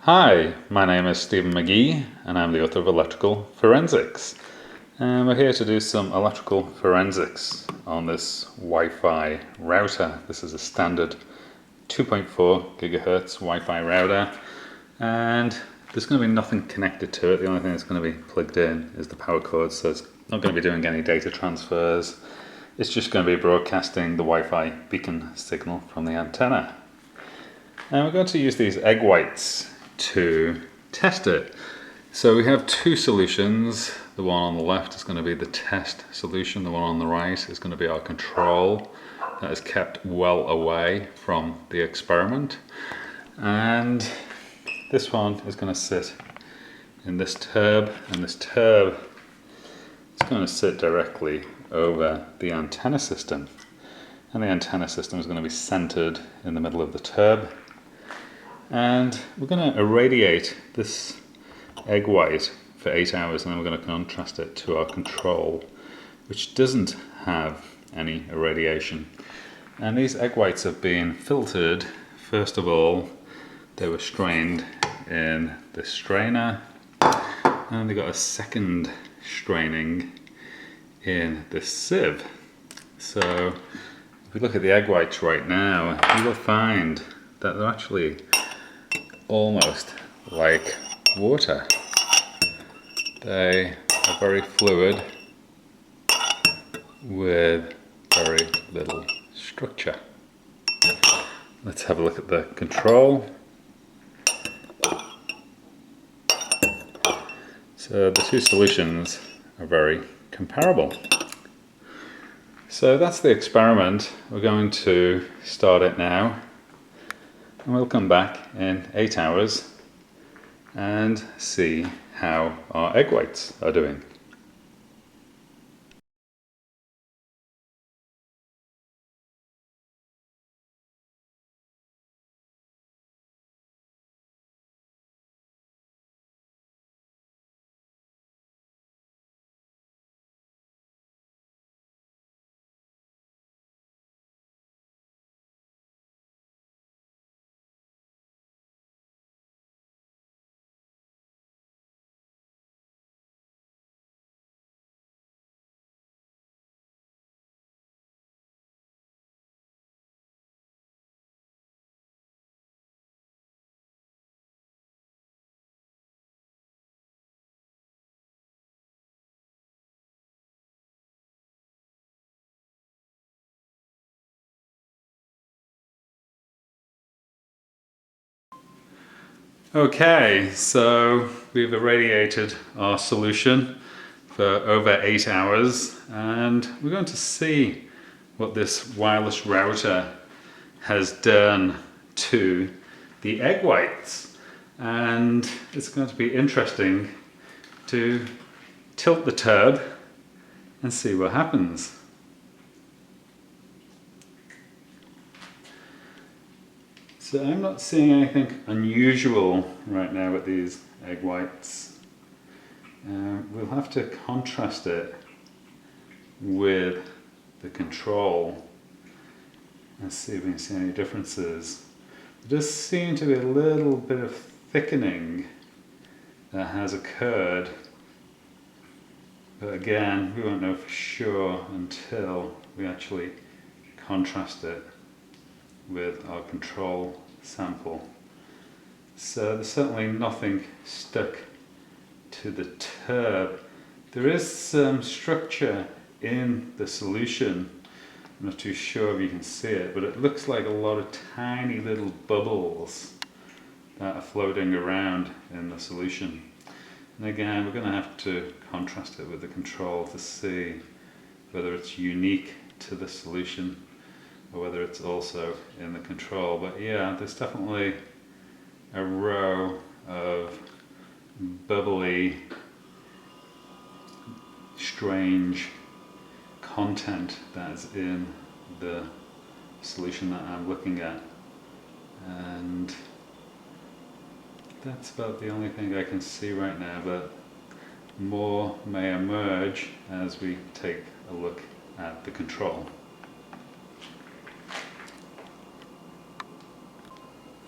Hi, my name is Stephen McGee and I'm the author of Electrical Forensics. And we're here to do some electrical forensics on this Wi-Fi router. This is a standard 2.4 gigahertz Wi-Fi router, and there's going to be nothing connected to it. The only thing that's going to be plugged in is the power cord, so it's not going to be doing any data transfers. It's just going to be broadcasting the Wi-Fi beacon signal from the antenna. And we're going to use these egg whites to test it. So we have two solutions. The one on the left is going to be the test solution. The one on the right is going to be our control that is kept well away from the experiment. And this one is going to sit in this tube, and this tube is going to sit directly over the antenna system. And the antenna system is going to be centered in the middle of the tube. And we're going to irradiate this egg white for 8 hours, and then we're going to contrast it to our control, which doesn't have any irradiation. And these egg whites have been filtered. First of all, they were strained in this strainer, and they got a second straining in this sieve. So if we look at the egg whites right now, you will find that they're actually almost like water. They are very fluid with very little structure. Let's have a look at the control. So the two solutions are very comparable. So that's the experiment. We're going to start it now, and we'll come back in 8 hours and see how our egg whites are doing. Okay, so we've irradiated our solution for over 8 hours, and we're going to see what this wireless router has done to the egg whites. And it's going to be interesting to tilt the tube and see what happens. So I'm not seeing anything unusual right now with these egg whites. We'll have to contrast it with the control and see if we can see any differences. There does seem to be a little bit of thickening that has occurred, but again, we won't know for sure until we actually contrast it with our control sample. So there's certainly nothing stuck to the tube. There is some structure in the solution. I'm not too sure if you can see it, but it looks like a lot of tiny little bubbles that are floating around in the solution. And again, we're going to have to contrast it with the control to see whether it's unique to the solution or whether it's also in the control. But yeah, there's definitely a row of bubbly, strange content that's in the solution that I'm looking at, and that's about the only thing I can see right now, but more may emerge as we take a look at the control.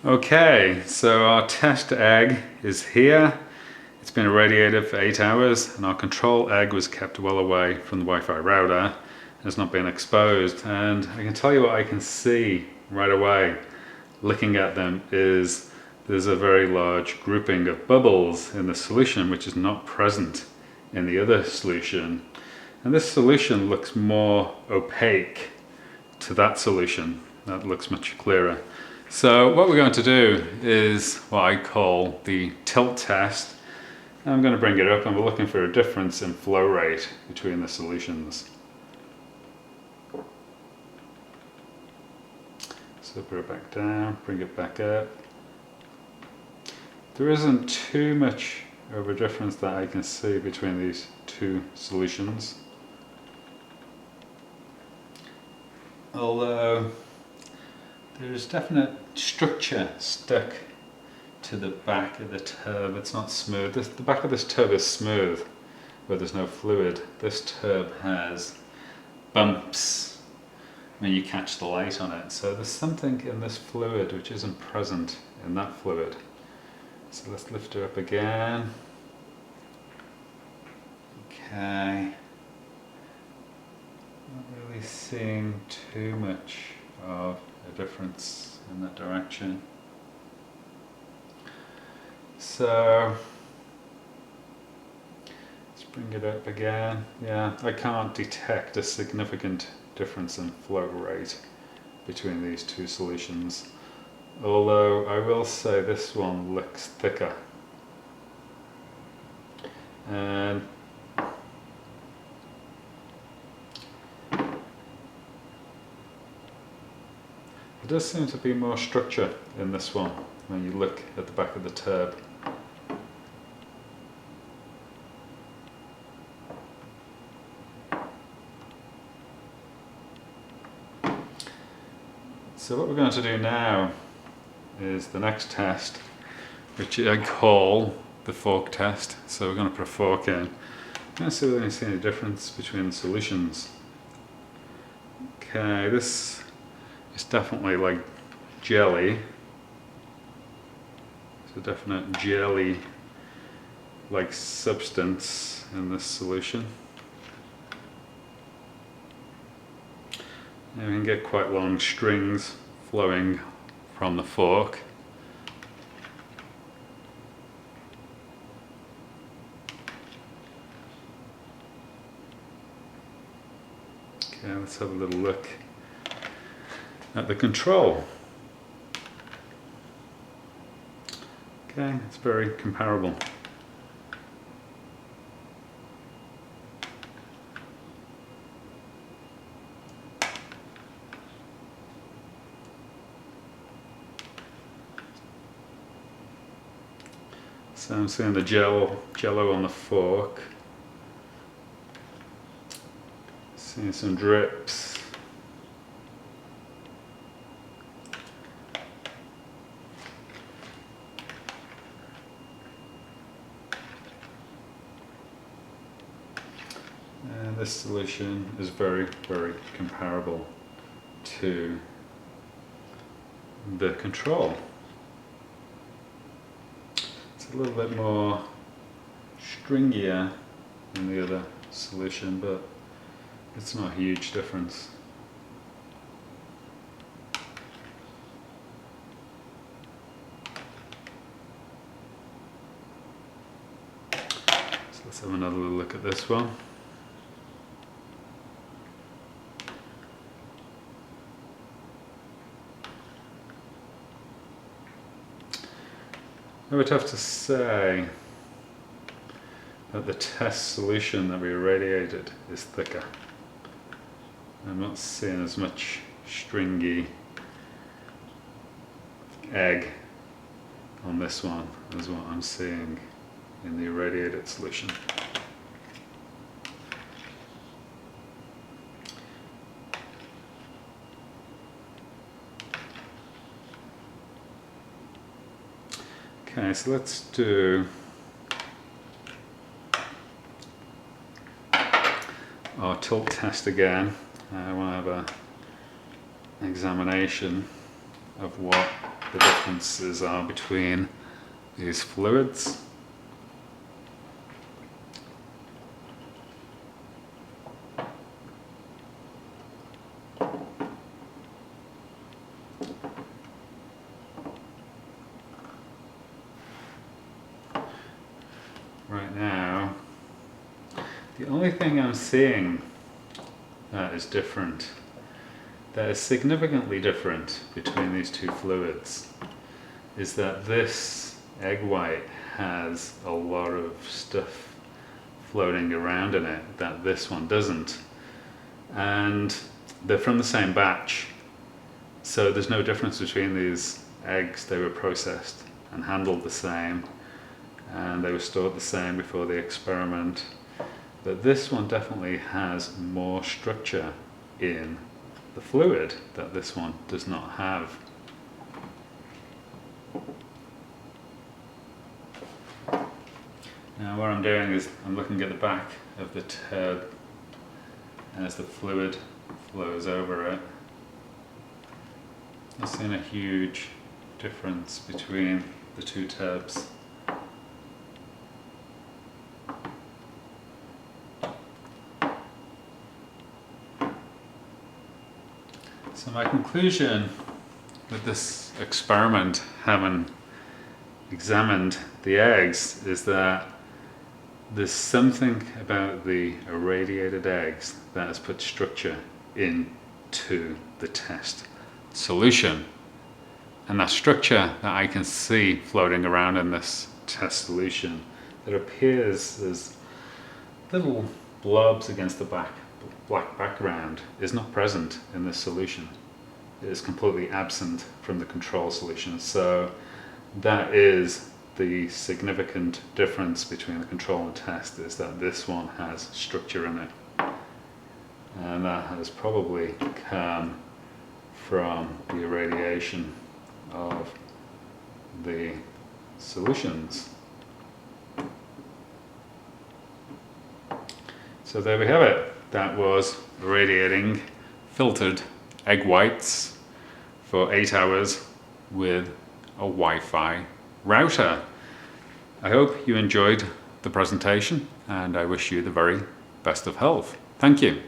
Okay, so our test egg is here. It's been irradiated for 8 hours and our control egg was kept well away from the Wi-Fi router and has not been exposed. And I can tell you what I can see right away looking at them is there's a very large grouping of bubbles in the solution which is not present in the other solution. And this solution looks more opaque to that solution. That looks much clearer. So what we're going to do is what I call the tilt test. I'm going to bring it up and we're looking for a difference in flow rate between the solutions. So put it back down, bring it back up. There isn't too much of a difference that I can see between these two solutions. Although there's definite structure stuck to the back of the tub. It's not smooth. The back of this tub is smooth, but there's no fluid. This tub has bumps when you catch the light on it. So there's something in this fluid which isn't present in that fluid. So let's lift her up again. Okay. Not really seeing too much of a difference in that direction. So let's bring it up again. Yeah, I can't detect a significant difference in flow rate between these two solutions. Although I will say this one looks thicker. And there does seem to be more structure in this one when you look at the back of the tub. So what we're going to do now is the next test, which I call the fork test. So we're going to put a fork in. I'm going to see whether I can see any difference between the solutions. Okay, this is definitely like jelly. It's a definite jelly-like substance in this solution. And we can get quite long strings flowing from the fork. Okay, let's have a little look at the control. Okay, it's very comparable. So I'm seeing the jello on the fork. Seeing some drips. And this solution is very, very comparable to the control. A little bit more stringier than the other solution, but it's not a huge difference. So let's have another look at this one. I would have to say that the test solution that we irradiated is thicker. I'm not seeing as much stringy egg on this one as what I'm seeing in the irradiated solution. Okay, so let's do our tilt test again. I want to have an examination of what the differences are between these fluids. Right now, the only thing I'm seeing that is different, that is significantly different between these two fluids, is that this egg white has a lot of stuff floating around in it that this one doesn't. And they're from the same batch, so there's no difference between these eggs. They were processed and handled the same, and they were stored the same before the experiment. But this one definitely has more structure in the fluid that this one does not have. Now what I'm doing is I'm looking at the back of the tub as the fluid flows over it. I'm seeing a huge difference between the two tubs. So my conclusion with this experiment, having examined the eggs, is that there's something about the irradiated eggs that has put structure into the test solution. And that structure that I can see floating around in this test solution, that appears as little blobs against the black background, is not present in this solution. It is completely absent from the control solution. So that is the significant difference between the control and test, is that this one has structure in it. And that has probably come from the irradiation of the solutions. So there we have it. That was irradiating filtered egg whites for 8 hours with a Wi-Fi router. I hope you enjoyed the presentation, and I wish you the very best of health. Thank you.